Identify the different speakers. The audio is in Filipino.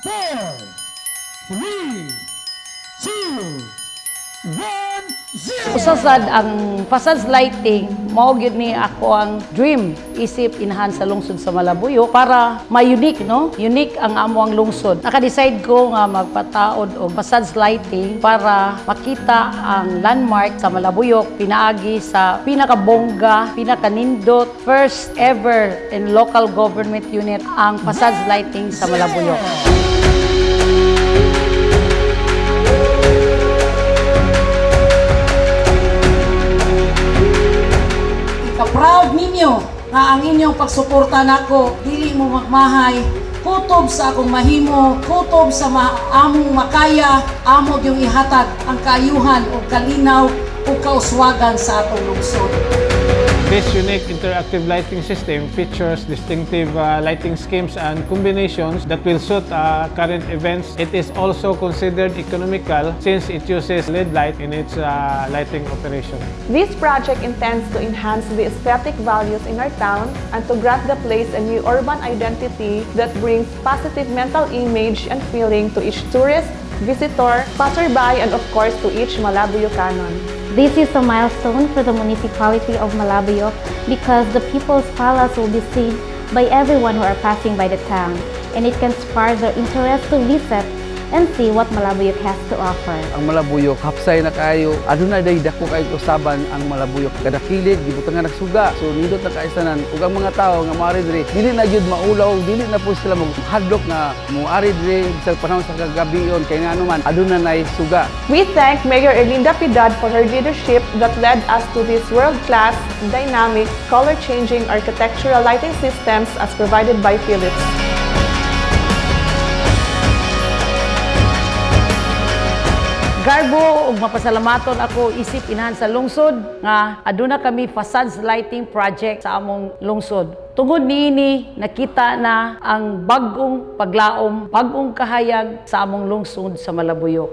Speaker 1: 4, 3, 2, 1, 0.
Speaker 2: Usasad ang facades lighting, mao gyud ni ako ang dream isip enhance sa lungsod sa Malabuyo para ma-unique, no? Unique ang amo ang lungsod. Naka-decide ko nga magpataod og facades lighting para makita ang landmark sa Malabuyo pinaagi sa pinakabongga, pinakanindot, first ever in local government unit ang facades lighting sa Malabuyo.
Speaker 3: Proud ninyo nga ang inyong pagsuporta nako dili mo magmahay kutob sa akong mahimo, kutob sa among makaya, amo yung ihatag ang kaayuhan o kalinaw o kauswagan sa atong lungsod.
Speaker 4: This unique interactive lighting system features distinctive lighting schemes and combinations that will suit current events. It is also considered economical since it uses LED light in its lighting operation.
Speaker 5: This project intends to enhance the aesthetic values in our town and to grant the place a new urban identity that brings positive mental image and feeling to each tourist, visitor, passerby, and of course to each Malabuyocanon.
Speaker 6: This is a milestone for the municipality of Malabuyo because the People's Palace will be seen by everyone who are passing by the town, and it can spark their interest to visit and see what Malabuyok has to offer.
Speaker 7: Ang Malabuyok, hapsay na kayo. Aduna day dako kay usaban ang Malabuyok. Kada kilid, gibutangan nagsuga. So nindot na kaisanan. Ug ang mga tao nga maari diri, dili na gyud maulaw, dili na po sila maghadlok nga moari diri sa panahon sa kagabion kay ngano man aduna nay suga.
Speaker 5: We thank Mayor Erlinda Piedad for her leadership that led us to this world-class, dynamic, color-changing architectural lighting systems as provided by Philips.
Speaker 2: Garbo ug mapasalamaton ako isip enhance sa lungsod nga aduna kami facades lighting project sa among lungsod. Tungod niini nakita na ang bagong paglaom, bagong kahayag sa among lungsod sa Malabuyo.